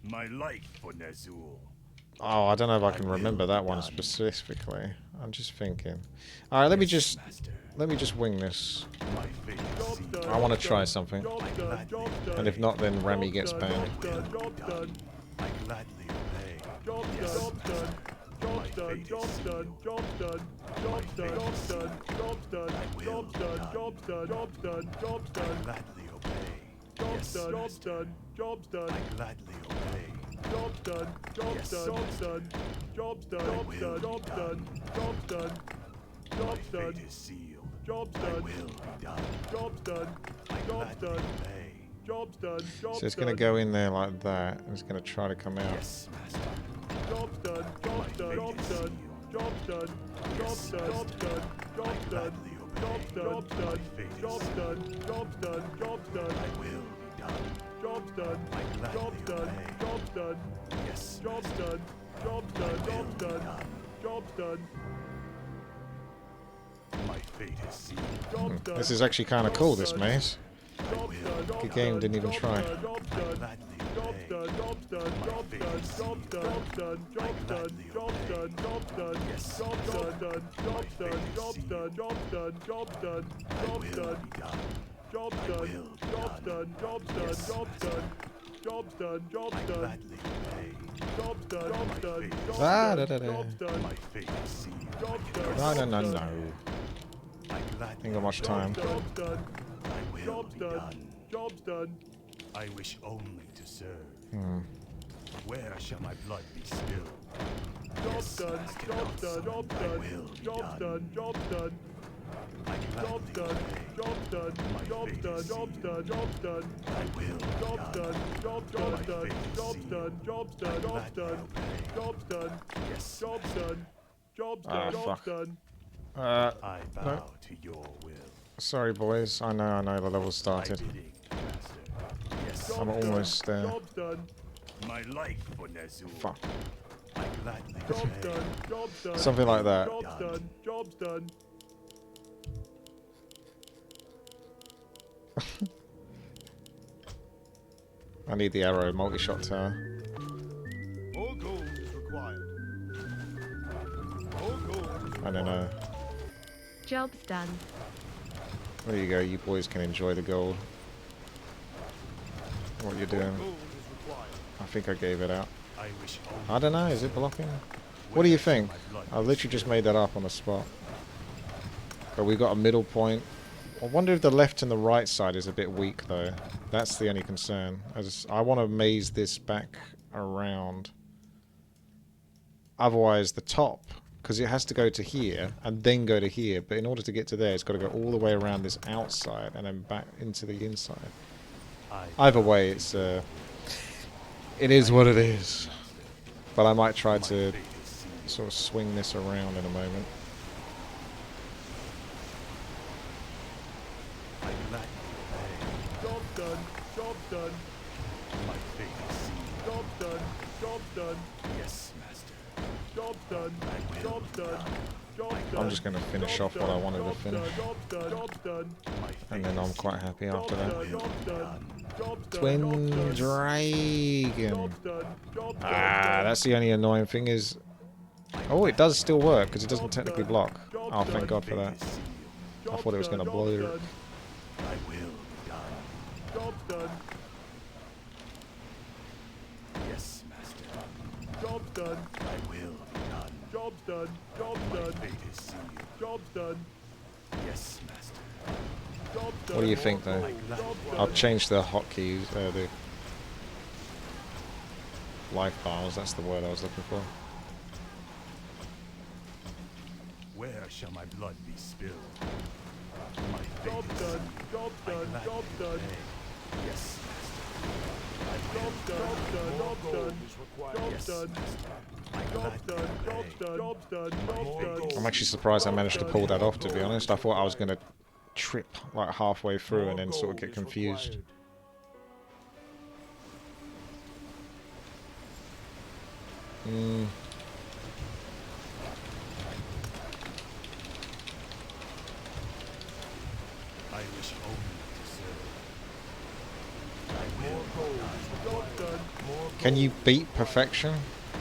My life for Nazul. Oh, I don't know if I can remember that one specifically. I'm just thinking. All right, let me just wing this. I want to try something. And if not, then Rami gets banned. I gladly obey. Job's done. Job's done. Job's done. Job's done. Job's done. Job's done. Job's done. Job's done. Job's done. Job's done. I gladly obey. Job's done. Job's done. Job's done. I gladly obey. Job's done. Job's done. Job's done. Job's done. Job's done. Job's done. Job's done. Job's done. Is sealed. Job's done. Will be done. Job's done. Job's done. Job's done. So it's going to go in there like that, and it's going to try to come out. Yes, master. Job's done. Job's done. Job's done. Job's done. Job's done. Job's done. Job's done. Job's done. Job's done. Job's done. Job's done. I will be done. Job's done. Job's done. Job's done. Yes. Job's done. Job's done. Job's done. Job's done. My fate is sealed. Job's done. This is actually kind of cool, this maze. The game didn't even try. No. Ain't got much time. Job's done. Job's done. I wish only to serve. Where shall my blood be spilled? Job's done. Job's done. Job's done. Job's done. Job's done. Job's done. Job's done. Job's done. Job's done. Job's done. I will. Job's done. Job's done. Job's done. Job's done. Job's done. Job's done. Yes. Job's done. Job's done. Job's done. I bow to your will. Sorry, boys. I know the level started. I'm almost there. My life for Nazul. Fuck. Job's done. Job's done. Something like that. Job's done. Job's done. I need the arrow multi-shot tower. More gold is required. More gold. I don't know. Job's done. There you go. You boys can enjoy the gold. What you're doing. I think I gave it out. I don't know. Is it blocking? What do you think? I literally just made that up on the spot. But we got a middle point. I wonder if the left and the right side is a bit weak, though. That's the only concern. I want to maze this back around. Otherwise, the top, because it has to go to here and then go to here. But in order to get to there, it's got to go all the way around this outside and then back into the inside. Either way, it is what it is. But I might try to sort of swing this around in a moment. Job done. Job done. My fate is sealed. Job done. Job done. Yes, master. Job done. Job done. Job done. I'm just going to finish off what I wanted to finish. Job done. Job done. And then I'm quite happy after that. Job done. Twin Dragon. Ah, that's the only annoying thing is... Oh, it does still work, because it doesn't technically block. Oh, thank God for that. I thought it was going to blow it. I will be done. Job's done. Yes, master. Job's done. I will be done. Job's done. Job's done. My fate is sealed. Job's done. Yes, master. Job's done. What do you think, though? I've changed the hotkeys, the life bars, that's the word I was looking for. Where shall my blood be spilled? My job done. Job done. Job done. Yes. Job done. Job done. Job done. Job done. Job done. Job done. Job done. I'm actually surprised I managed to pull that off, to be honest. I thought I was going to trip like halfway through and then sort of get confused. I wish only to serve. I Can you beat perfection?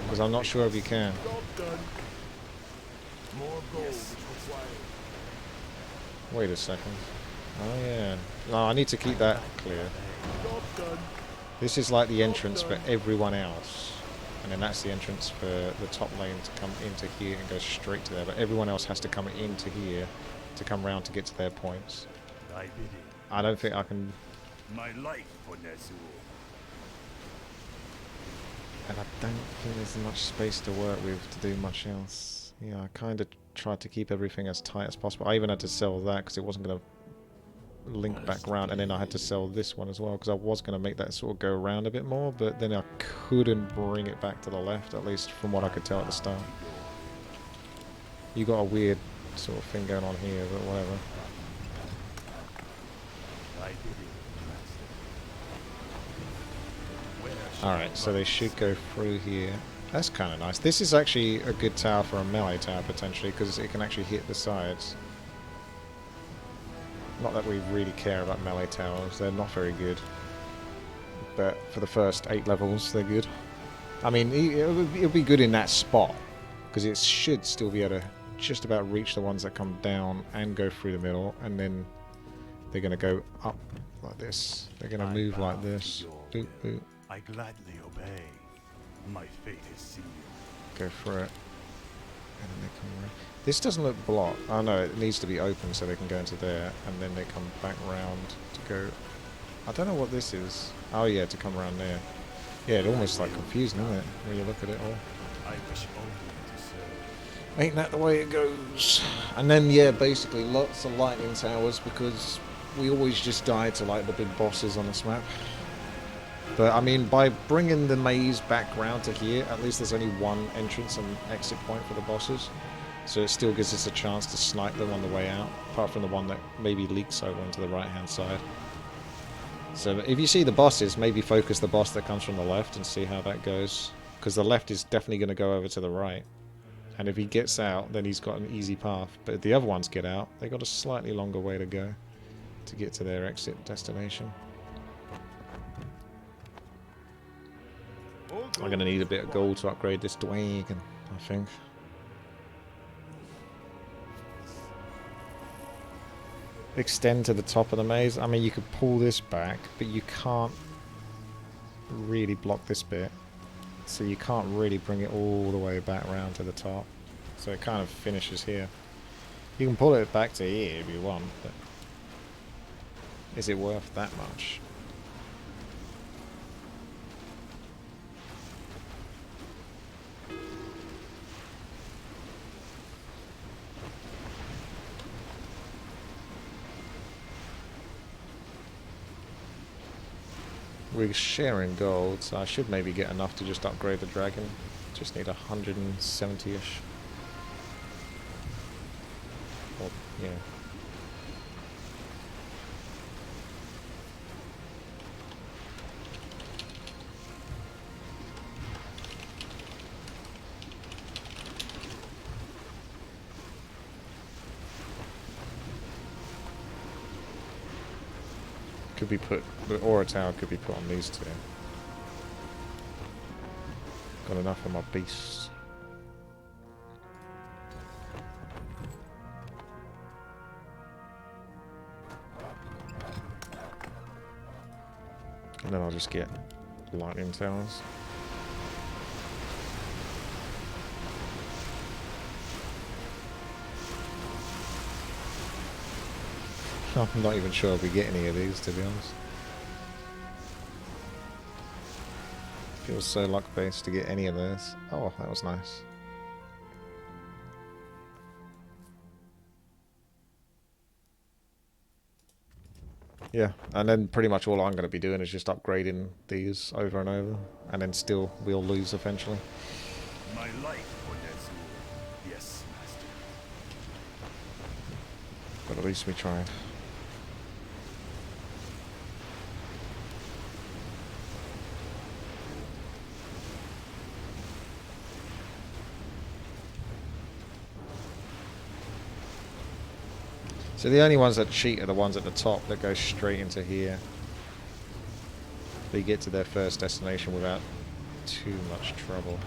Because I'm not sure if you can. Wait a second. Oh yeah. No, I need to keep that clear. This is like the entrance for everyone else. And then that's the entrance for the top lane to come into here and go straight to there. But everyone else has to come into here to come round to get to their points. I don't think I can... My life for Nezul. And I don't think there's much space to work with to do much else. Yeah, I kind of tried to keep everything as tight as possible. I even had to sell that because it wasn't going to link back round, and then I had to sell this one as well because I was going to make that sort of go around a bit more, but then I couldn't bring it back to the left, at least from what I could tell at the start. You got a weird sort of thing going on here, but whatever. Alright, so they should go through here. That's kind of nice. This is actually a good tower for a melee tower, potentially, because it can actually hit the sides. Not that we really care about melee towers, they're not very good. But for the first 8 levels, they're good. I mean, it'll be good in that spot, because it should still be able to just about reach the ones that come down and go through the middle, and then they're going to go up like this. They're going to move like this. Boop, boop. I gladly obey. My fate is sealed. Go for it. And then they come around. This doesn't look blocked. Oh no, it needs to be open so they can go into there, and then they come back round to go... I don't know what this is. Oh yeah, to come around there. Yeah, it's almost like confusing, isn't it, when you look at it all. I wish only to serve. Ain't that the way it goes? And then, yeah, basically lots of lightning towers, because we always just die to like the big bosses on this map. But I mean, by bringing the maze back round to here, at least there's only one entrance and exit point for the bosses. So it still gives us a chance to snipe them on the way out, apart from the one that maybe leaks over onto the right hand side. So if you see the bosses, maybe focus the boss that comes from the left and see how that goes. Because the left is definitely going to go over to the right. And if he gets out, then he's got an easy path. But if the other ones get out, they've got a slightly longer way to go to get to their exit destination. I'm going to need a bit of gold to upgrade this Dwagon, I think. Extend to the top of the maze. I mean, you could pull this back, but you can't really block this bit. So you can't really bring it all the way back around to the top. So it kind of finishes here. You can pull it back to here if you want, but is it worth that much? We're sharing gold, so I should maybe get enough to just upgrade the dragon. Just need 170-ish. Well, yeah. Could be put, the aura tower could be put on these two. Got enough of my beasts. And then I'll just get lightning towers. I'm not even sure if we get any of these, to be honest. Feels so luck-based to get any of those. Oh, that was nice. Yeah, and then pretty much all I'm going to be doing is just upgrading these over and over, and then still we'll lose eventually. My life for Nezul. Yes, master. But at least we tried. So the only ones that cheat are the ones at the top that go straight into here. they get to their first destination without too much trouble.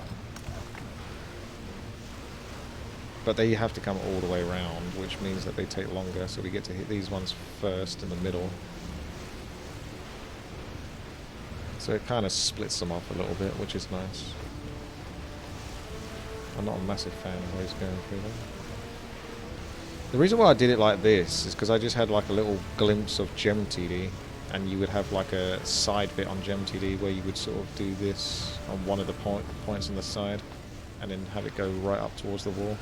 But they have to come all the way around, which means that they take longer, so we get to hit these ones first in the middle. So it kind of splits them off a little bit, which is nice. I'm not a massive fan of ways going through them. The reason why I did it like this is because I just had like a little glimpse of GemTD, and you would have like a side bit on GemTD where you would sort of do this on one of the points on the side, and then have it go right up towards the wall.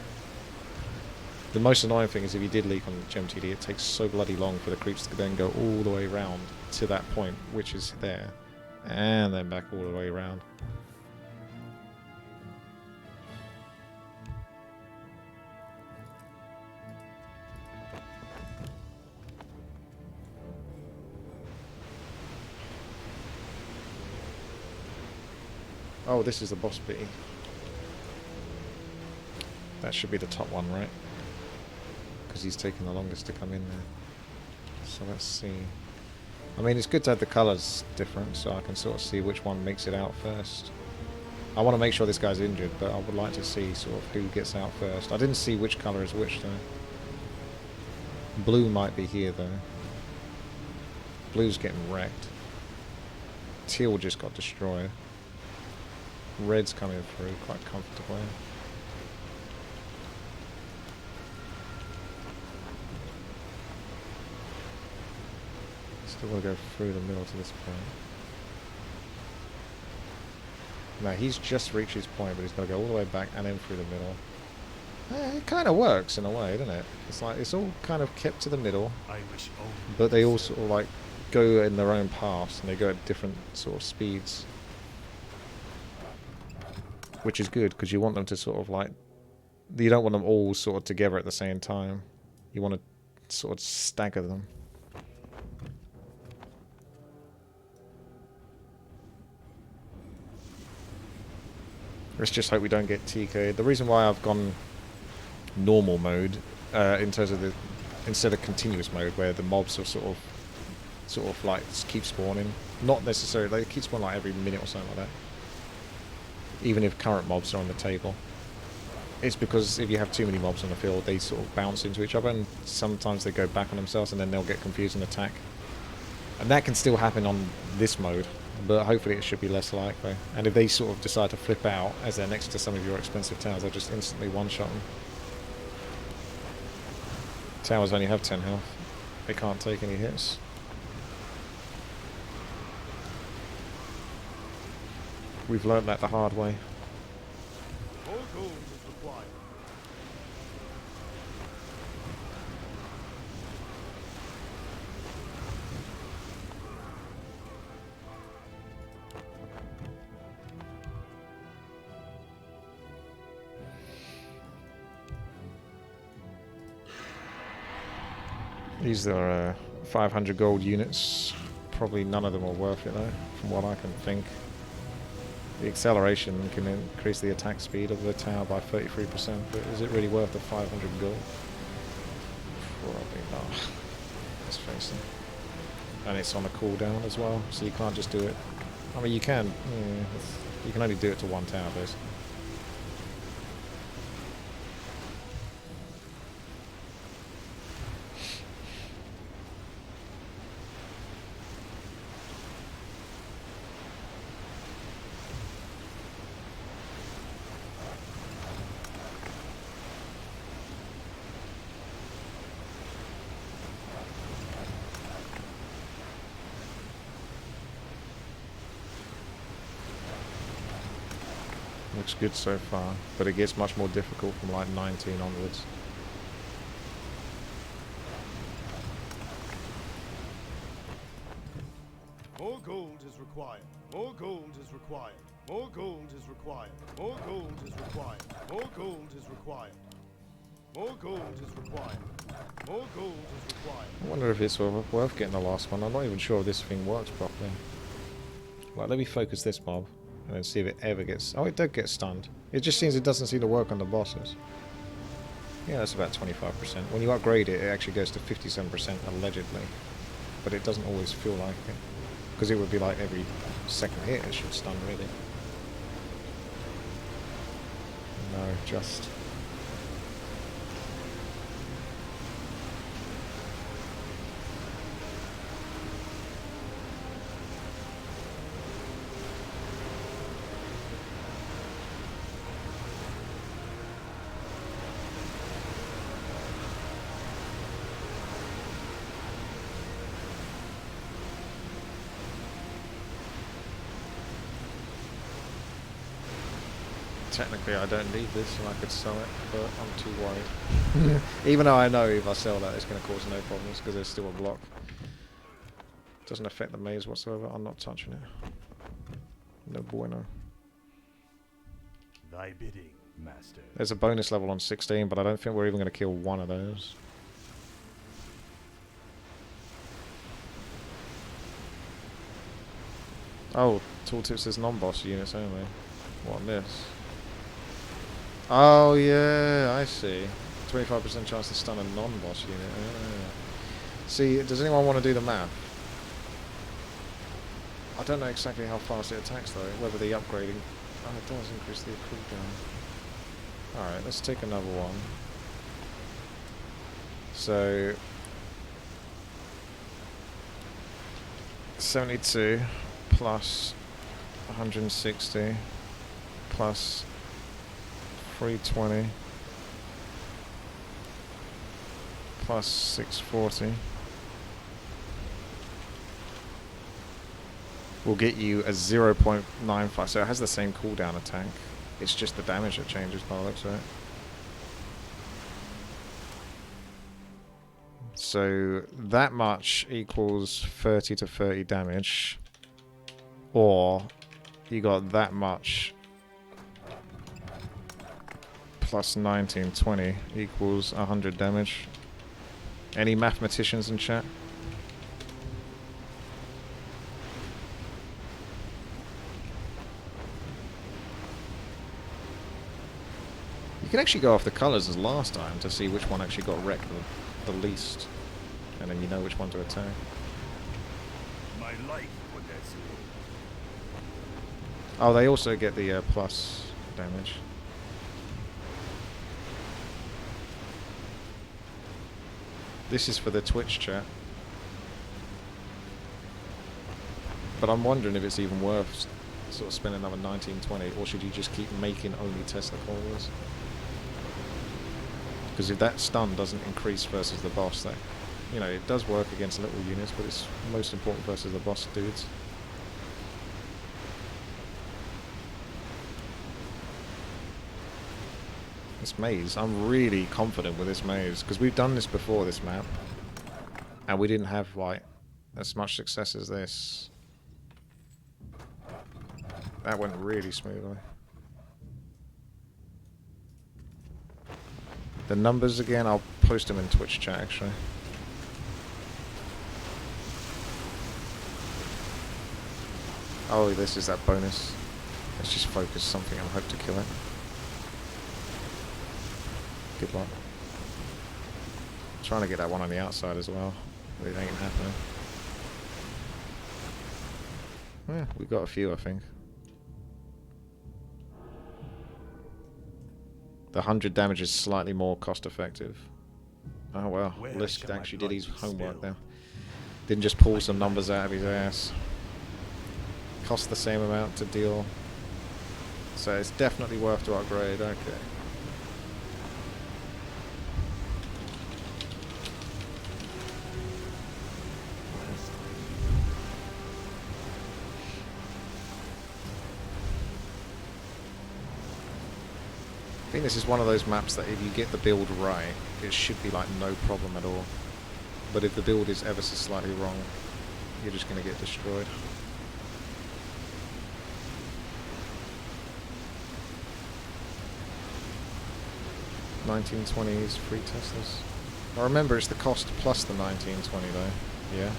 The most annoying thing is if you did leak on GemTD, it takes so bloody long for the creeps to then go all the way around to that point, which is there, and then back all the way around. Oh, this is the boss bee. That should be the top one, right? Because he's taking the longest to come in there. So let's see. I mean, it's good to have the colours different, so I can sort of see which one makes it out first. I want to make sure this guy's injured, but I would like to see sort of who gets out first. I didn't see which colour is which, though. Blue might be here, though. Blue's getting wrecked. Teal just got destroyed. Red's coming through quite comfortably. Still want to go through the middle to this point. Now he's just reached his point, but he's got to go all the way back and then through the middle. It kind of works in a way, doesn't it? It's like it's all kind of kept to the middle, but they all sort of like go in their own paths and they go at different sort of speeds. Which is good, because you want them to sort of like... You don't want them all sort of together at the same time. You want to sort of stagger them. Let's just hope we don't get TK. The reason why I've gone normal mode, in terms of the... Instead of continuous mode, where the mobs are sort of like keep spawning. Not necessarily, they keep spawning like every minute or something like that. Even if current mobs are on the table. It's because if you have too many mobs on the field, they sort of bounce into each other, and sometimes they go back on themselves and then they'll get confused and attack. And that can still happen on this mode, but hopefully it should be less likely. And if they sort of decide to flip out as they're next to some of your expensive towers, they'll just instantly one-shot them. Towers only have 10 health. They can't take any hits. We've learnt that the hard way. More gold is required. These are 500 gold units. Probably none of them are worth it though, from what I can think. The acceleration can increase the attack speed of the tower by 33%, but is it really worth the 500 gold? Probably not. Let's face it. And it's on a cooldown as well, so you can't just do it. I mean, you can. Yeah, you can only do it to one tower, basically. Looks good so far, but it gets much more difficult from like 19 onwards. More gold is required. More gold is required. More gold is required. More gold is required. More gold is required. More gold is required. More gold is required. I wonder if it's worth getting the last one. I'm not even sure if this thing works properly. Right, let me focus this mob and then see if it ever gets... Oh, it did get stunned. It just seems it doesn't seem to work on the bosses. Yeah, that's about 25%. When you upgrade it, it actually goes to 57% allegedly. But it doesn't always feel like it. Because it would be like every second hit it should stun, really. No, just... Technically I don't need this and I could sell it, but I'm too worried. Even though I know if I sell that it's going to cause no problems because there's still a block. Doesn't affect the maze whatsoever, I'm not touching it. No bueno. Thy bidding, master. There's a bonus level on 16, but I don't think we're even going to kill one of those. Oh, tooltip says non-boss units only. What on this? Oh yeah, I see. 25% chance to stun a non-boss unit. See, does anyone want to do the math? I don't know exactly how fast it attacks though, whether the upgrading... Oh, it does increase the cooldown. Alright, let's take another one. So... 72 plus 160 plus 320 plus 640 will get you a 0.95, so it has the same cooldown attack. It's just the damage that changes by the looks of it. So that much equals 30 to 30 damage, or you got that much plus 19, 20 equals 100 damage. Any mathematicians in chat? You can actually go off the colours as last time to see which one actually got wrecked the least, and then you know which one to attack. My life for this. Oh, they also get the plus damage. This is for the Twitch chat. But I'm wondering if it's even worth sort of spending another 1920, or should you just keep making only Tesla followers? Because if that stun doesn't increase versus the boss, that, you know, it does work against little units, but it's most important versus the boss dudes. This maze, I'm really confident with this maze, because we've done this before, this map, and we didn't have, like, as much success as this. That went really smoothly. The numbers again, I'll post them in Twitch chat, actually. Oh, this is that bonus. Let's just focus something and hope to kill it. Good luck. Trying to get that one on the outside as well, but it ain't happening. Yeah, we got a few, I think. The 100 damage is slightly more cost effective. Oh well, Lisk actually did his homework there. Didn't just pull some numbers out of his ass. Cost the same amount to deal. So it's definitely worth to upgrade, okay. I think this is one of those maps that if you get the build right, it should be like no problem at all. But if the build is ever so slightly wrong, you're just going to get destroyed. $19.20 is free Teslas. I remember it's the cost plus the $19.20 though. Yeah.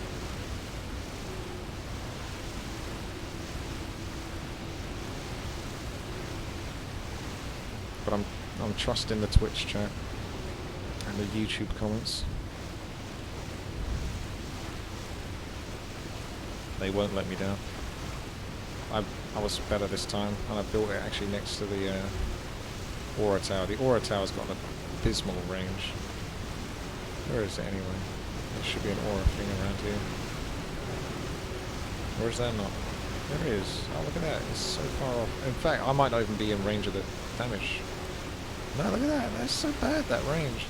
But I'm trusting the Twitch chat and the YouTube comments. They won't let me down. I was better this time, and I built it actually next to the Aura Tower. The Aura Tower's got an abysmal range. Where is it anyway? There should be an Aura thing around here. Or is that not? There it is. Oh, look at that. It's so far off. In fact, I might not even be in range of the damage. No, look at that. That's so bad, that range.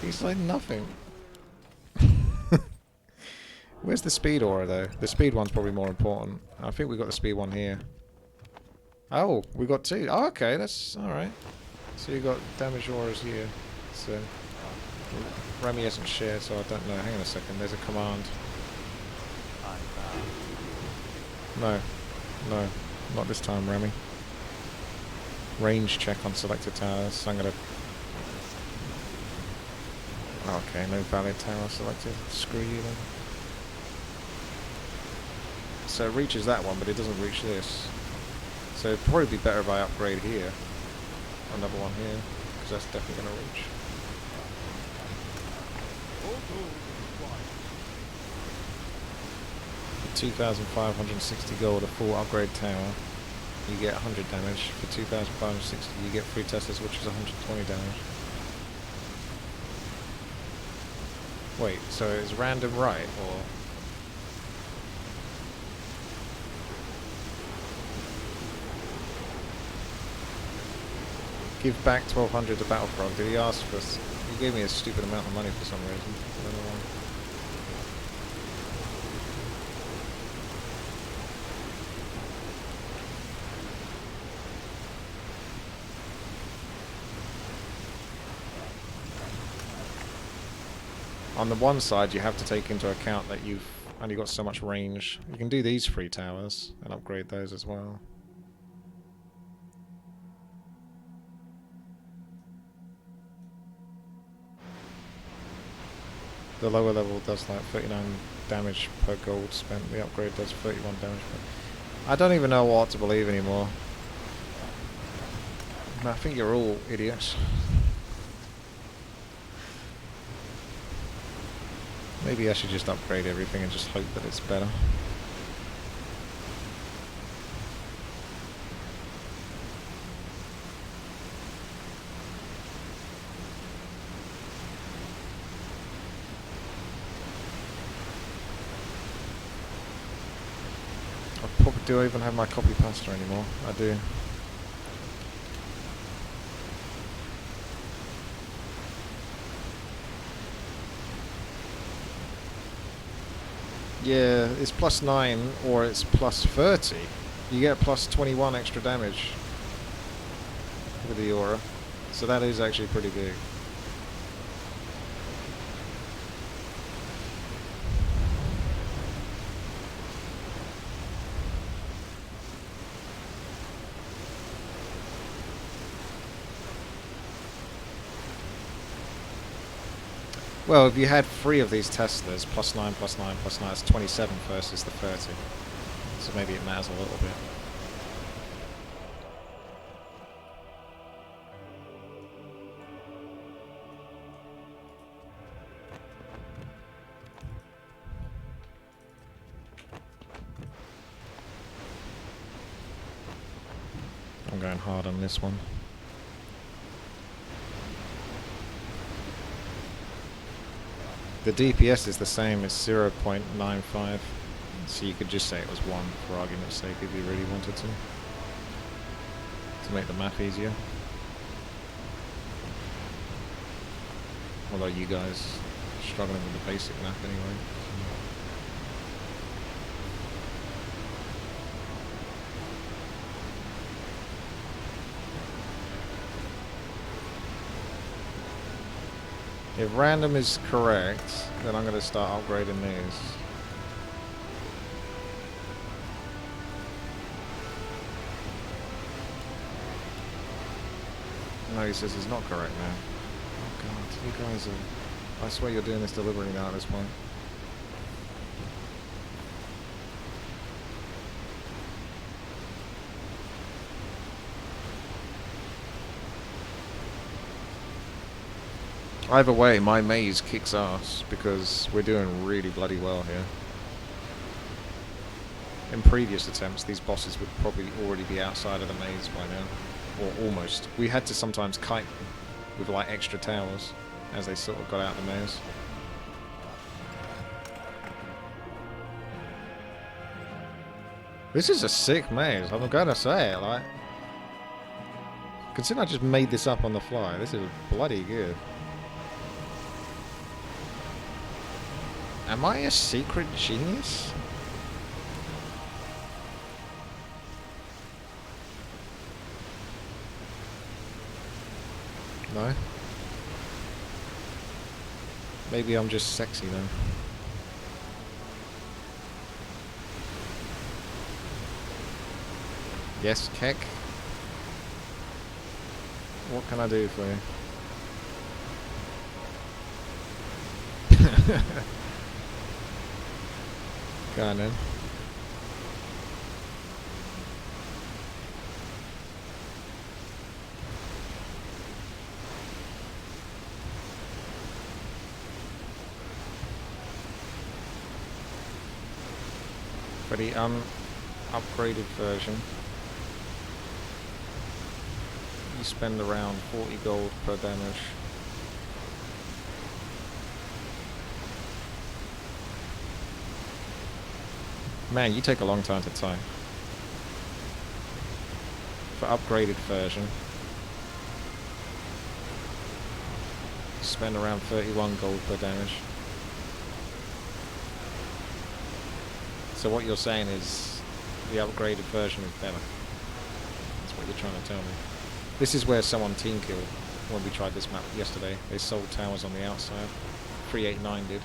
He's like nothing. Where's the speed aura, though? The speed one's probably more important. I think we got the speed one here. Oh, we got two. Oh, okay. That's alright. So you got damage auras here. So Remy hasn't shared, so I don't know. Hang on a second. There's a command. No. No. Not this time, Remy. Range check on selected towers. So I'm gonna... Okay, no valid tower selected. Screw you then. So it reaches that one, but it doesn't reach this. So it'd probably be better if I upgrade here. Another one here, because that's definitely going to reach. For 2,560 gold, a full upgrade tower, you get 100 damage. For 2,560, you get 3 Teslas, which is 120 damage. Wait, so it's random right, or... Give back 1,200 to Battlefrog. Did he ask for... He gave me a stupid amount of money for some reason. I don't know why. On the one side, you have to take into account that you've only got so much range. You can do these 3 towers and upgrade those as well. The lower level does like 39 damage per gold spent. The upgrade does 31 damage per... I don't even know what to believe anymore. I think you're all idiots. Maybe I should just upgrade everything and just hope that it's better. Do I even have my copy pasta anymore? I do. Yeah, it's +9 or it's +30. You get +21 extra damage with the aura. So that is actually pretty big. Well, if you had 3 of these Teslas, +9, +9, +9, it's 27 versus the 30. So maybe it matters a little bit. I'm going hard on this one. The DPS is the same, it's 0.95, so you could just say it was 1 for argument's sake if you really wanted to make the math easier. Although you guys are struggling with the basic math anyway. If random is correct, then I'm going to start upgrading these. No, he says it's not correct now. Oh god, you guys are... I swear you're doing this deliberately now at this point. Either way, my maze kicks ass because we're doing really bloody well here. In previous attempts, these bosses would probably already be outside of the maze by now. Or almost. We had to sometimes kite them with like extra towers as they sort of got out of the maze. This is a sick maze, I'm gonna say it, like... Considering I just made this up on the fly, this is bloody good. Am I a secret genius? No? Maybe I'm just sexy then. Yes, Keck? What can I do for you? Go on then. For the upgraded version, you spend around 40 gold per damage. Man, you take a long time to type. For upgraded version, you spend around 31 gold per damage. So what you're saying is the upgraded version is better. That's what you're trying to tell me. This is where someone team killed when we tried this map yesterday. They sold towers on the outside. 389 did.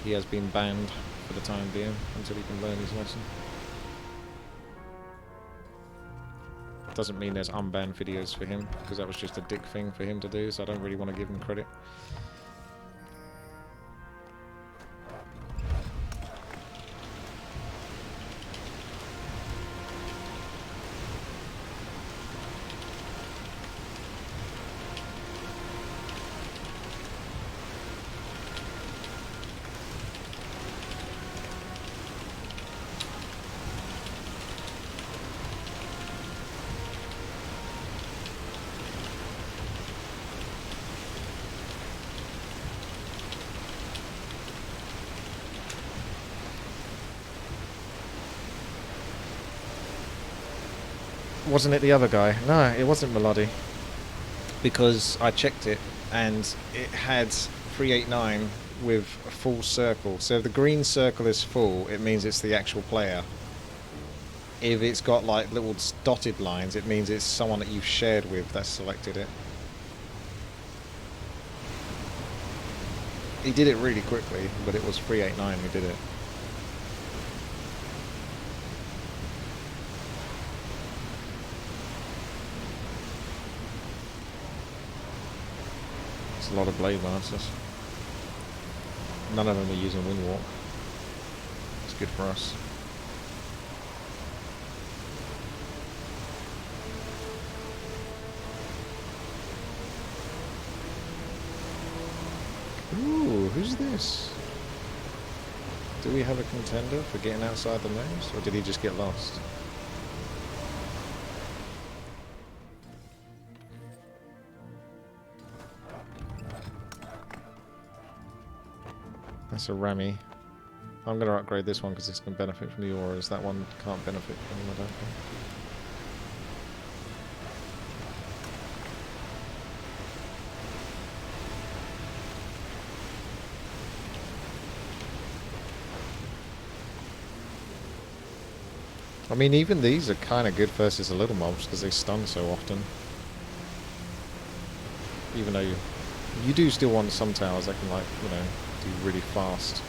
He has been banned for the time being until he can learn his lesson. Doesn't mean there's unbanned videos for him, because that was just a dick thing for him to do, so I don't really want to give him credit. Wasn't it the other guy? No, it wasn't Melody. Because I checked it and it had 389 with a full circle. So if the green circle is full, it means it's the actual player. If it's got like little dotted lines, it means it's someone that you've shared with that's selected it. He did it really quickly, but it was 389 who did it. A lot of blade lancers. None of them are using windwalk. It's good for us. Ooh, who's this? Do we have a contender for getting outside the maze, or did he just get lost? That's a Rami. I'm going to upgrade this one because this can benefit from the auras. That one can't benefit from them, I don't think. I mean, even these are kind of good versus the little mobs because they stun so often. Even though you do still want some towers that can, like, you know, do really fast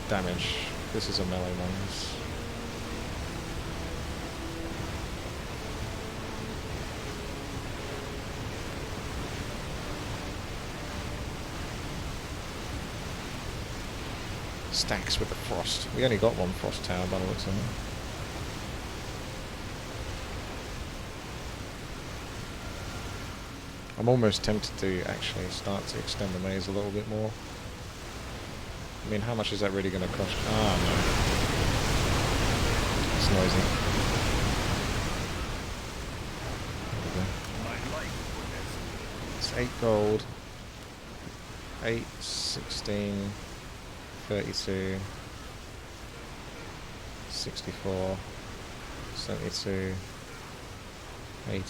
damage. This is a melee one. Stacks with the frost. We only got one frost tower by the looks of it. I'm almost tempted to actually start to extend the maze a little bit more. I mean, how much is that really going to cost? Ah, no. It's noisy. It's 8 gold. 8, 16, 32, 64, 72, 80,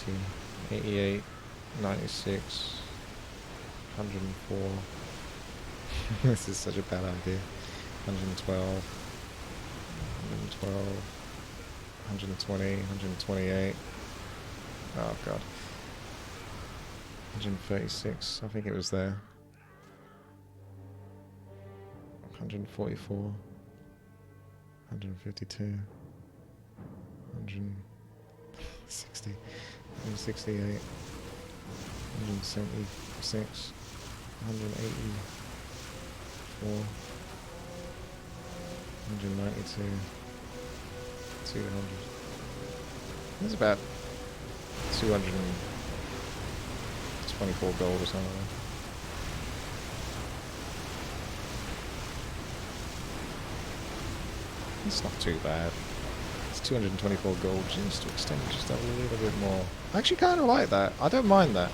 88, 96, 104. This is such a bad idea. 112, 112, 120, 128. Oh god. 136, I think it was there. 144, 152, 160, 168, 176, 184, 192, 200. That's about 224 gold or something. It's not too bad. It's 224 gold just to extend just a little bit more. I actually kind of like that. I don't mind that.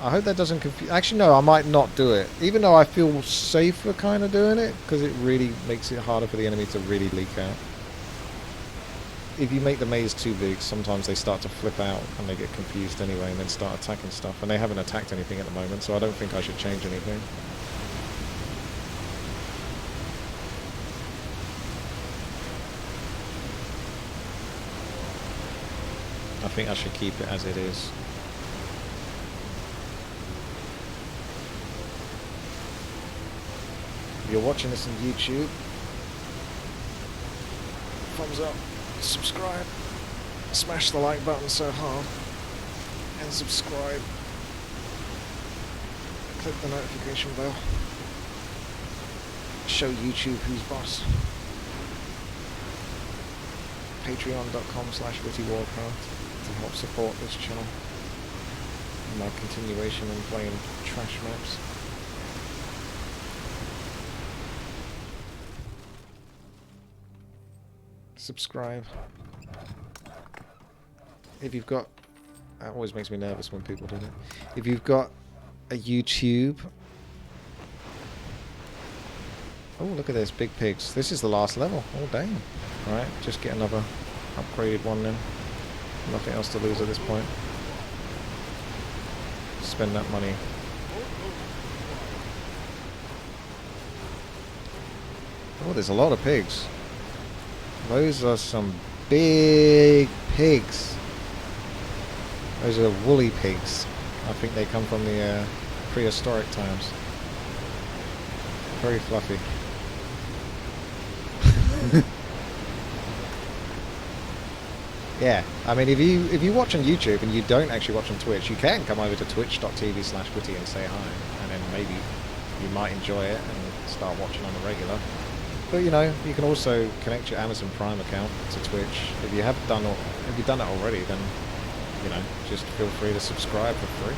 I hope that doesn't confuse... Actually, no, I might not do it. Even though I feel safer kind of doing it, because it really makes it harder for the enemy to really leak out. If you make the maze too big, sometimes they start to flip out and they get confused anyway and then start attacking stuff. And they haven't attacked anything at the moment, so I don't think I should change anything. I think I should keep it as it is. If you're watching this on YouTube, thumbs up, subscribe, smash the like button so hard, and subscribe. Click the notification bell. Show YouTube who's boss. Patreon.com/WTiiWarcraft to help support this channel and my continuation in playing trash maps. Subscribe. If you've got... That always makes me nervous when people do that. If you've got a YouTube... Oh, look at this, big pigs. This is the last level. Oh, damn. Alright, just get another upgraded one then. Nothing else to lose at this point. Spend that money. Oh, there's a lot of pigs. Those are some big pigs. Those are woolly pigs. I think they come from the prehistoric times. Very fluffy. Yeah, I mean, if you watch on YouTube and you don't actually watch on Twitch, you can come over to twitch.tv/witty and say hi, and then maybe you might enjoy it and start watching on the regular. But you know, you can also connect your Amazon Prime account to Twitch. If you have done it already, then you know, just feel free to subscribe for free.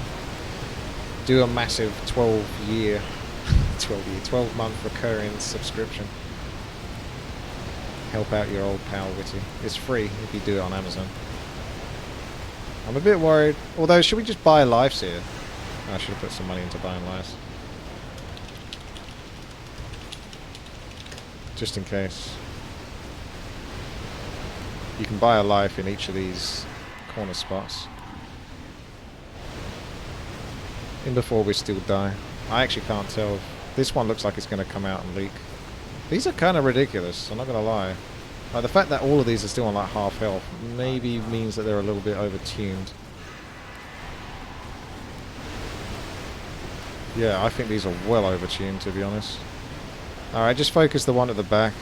Do a massive 12-month recurring subscription. Help out your old pal Witty. It's free if you do it on Amazon. I'm a bit worried. Although, should we just buy lives here? I should have put some money into buying lives. Just in case. You can buy a life in each of these corner spots. In before we still die. I actually can't tell. This one looks like it's going to come out and leak. These are kind of ridiculous, I'm not going to lie. Like, the fact that all of these are still on like half health maybe means that they're a little bit over-tuned. Yeah, I think these are well over-tuned, to be honest. Alright, just focus the one at the back.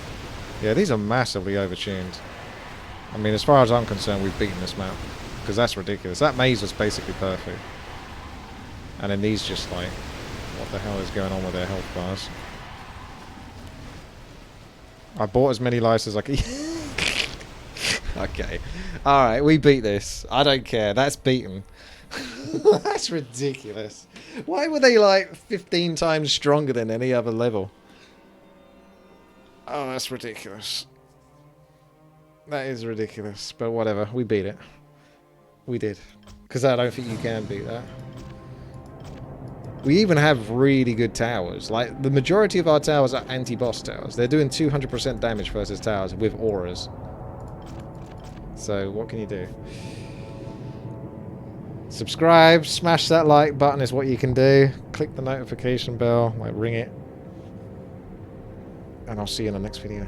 Yeah, these are massively over-tuned. I mean, as far as I'm concerned, we've beaten this map. Because that's ridiculous. That maze was basically perfect. And then these just like... What the hell is going on with their health bars? I bought as many lives as I could. Okay. Alright, we beat this. I don't care. That's beaten. That's ridiculous. Why were they like 15 times stronger than any other level? Oh, that's ridiculous. That is ridiculous, but whatever. We beat it. We did. Because I don't think you can beat that. We even have really good towers. Like, the majority of our towers are anti-boss towers. They're doing 200% damage versus towers with auras. So, what can you do? Subscribe, smash that like button is what you can do. Click the notification bell, like ring it. And I'll see you in the next video.